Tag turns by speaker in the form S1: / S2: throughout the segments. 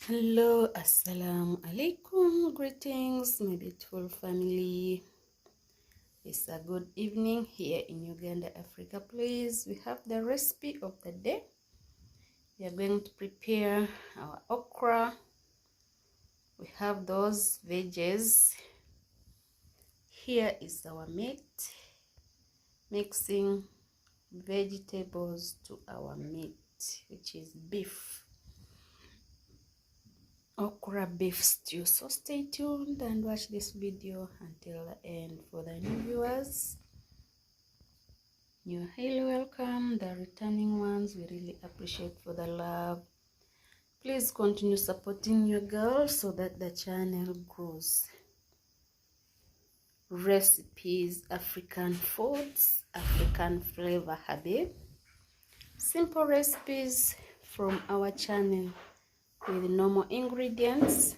S1: Hello, assalamu alaikum. Greetings, my beautiful family. It's a good evening here in Uganda, Africa. Please, we have the recipe of the day. We are going to prepare our okra. We have those veggies. Here is our meat. Mixing vegetables to our meat, which is beef. Okra beef stew. So stay tuned and watch this video until the end. For the new viewers, you're highly welcome. The returning ones, we really appreciate for the love. Please continue supporting your girl so that the channel grows. Recipes, African foods, African flavor, habib. Simple recipes from our channel with normal ingredients.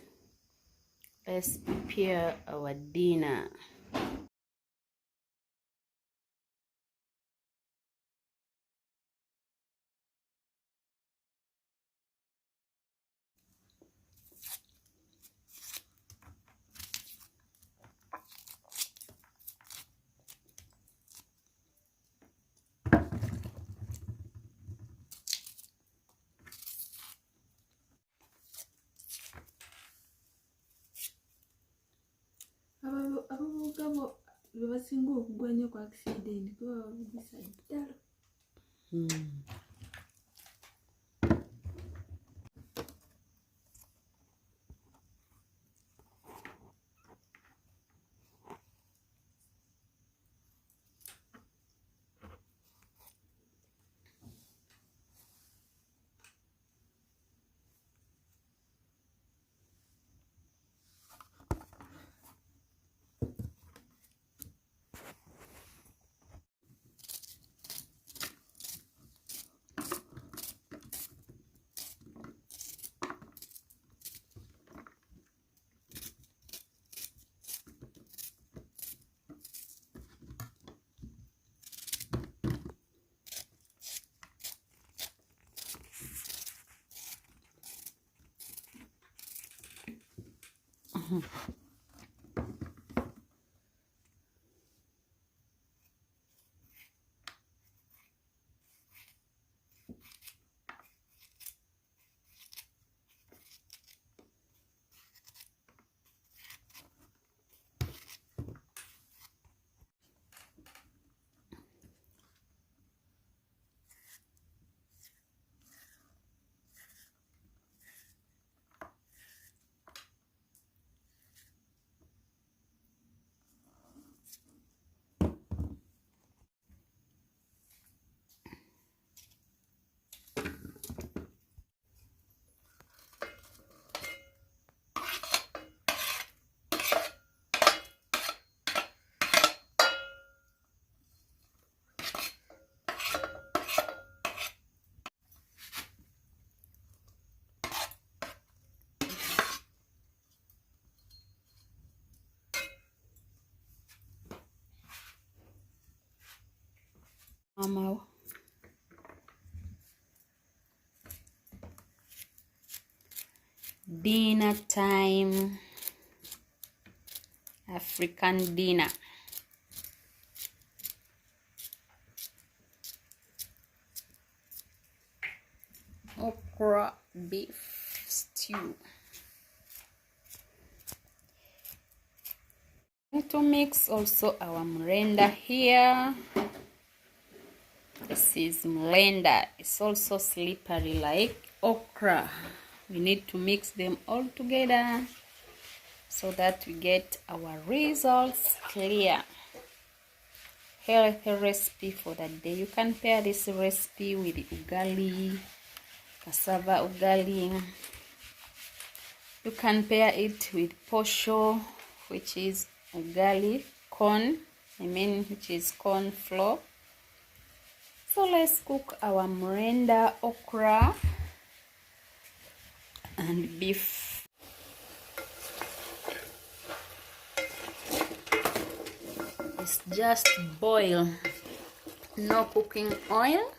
S1: Let's prepare our dinner.
S2: Abagabo bebasinga okugwa nnyo ku accident kuba babugisa ddala.
S1: Dinner time, African dinner. Okra beef stew. Need to mix also our mlenda here. This is mlenda. It's also slippery like okra. We need to mix them all together so that we get our results clear. Healthy recipe for the day. You can pair this recipe with ugali, cassava ugali. You can pair it with posho, which is ugali, corn, which is corn flour. So let's cook our mlenda, okra, and beef. It's just boil, no cooking oil.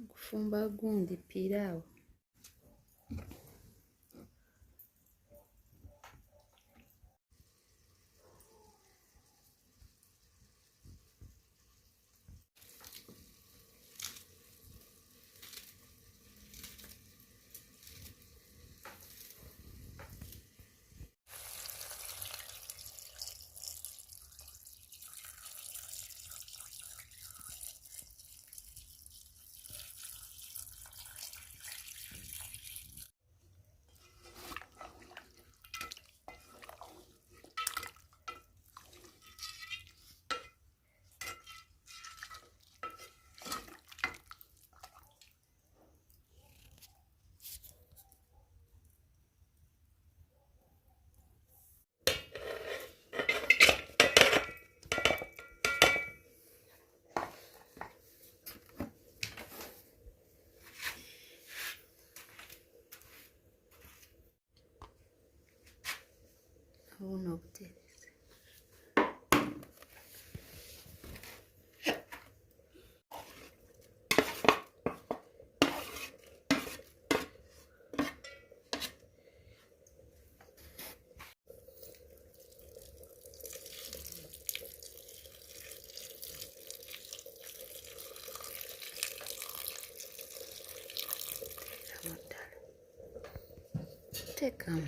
S1: kufumba gundi pilau. Uno ustedes. Take them.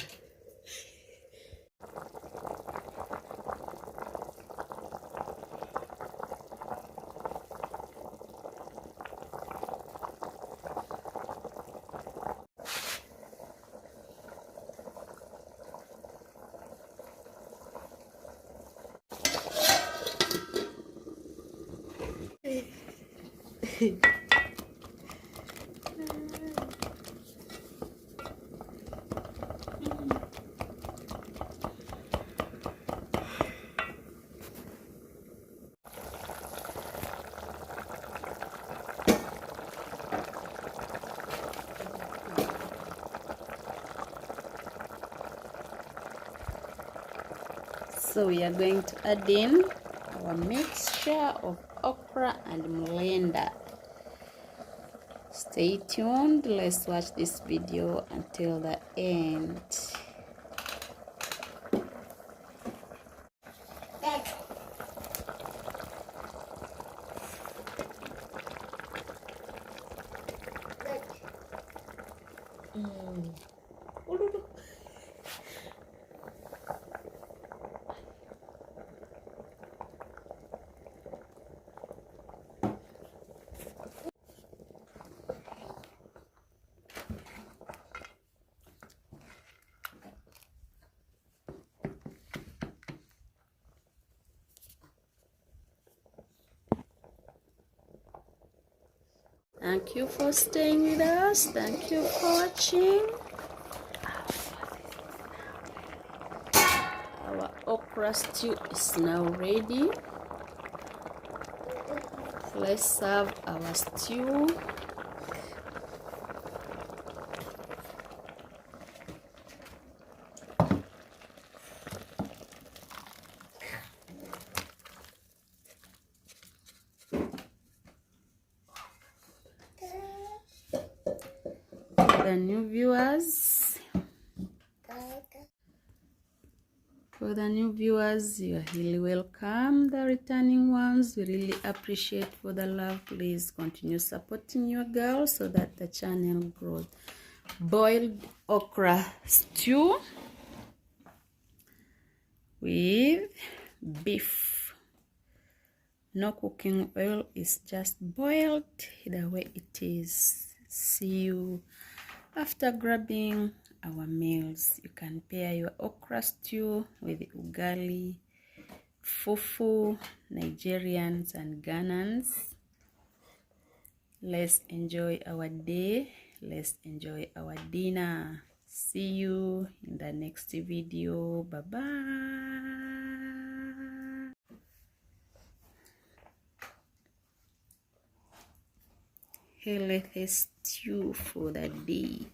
S1: So we are going to add in our mixture of okra and mlenda. Stay tuned. Let's watch this video until the end. Thank you for staying with us. Thank you for watching. Our okra stew is now ready. Let's serve our stew. For the new viewers, you are really welcome. The returning ones, we really appreciate for the love. Please continue supporting your girl so that the channel grows. Boiled okra stew with beef. No cooking oil, is just boiled the way it is. See you after grabbing our meals. You can pair your okra stew with ugali, fufu, Nigerians and Ghanaians. Let's enjoy our day. Let's enjoy our dinner. See you in the next video. Bye bye. Healthy stew for the day.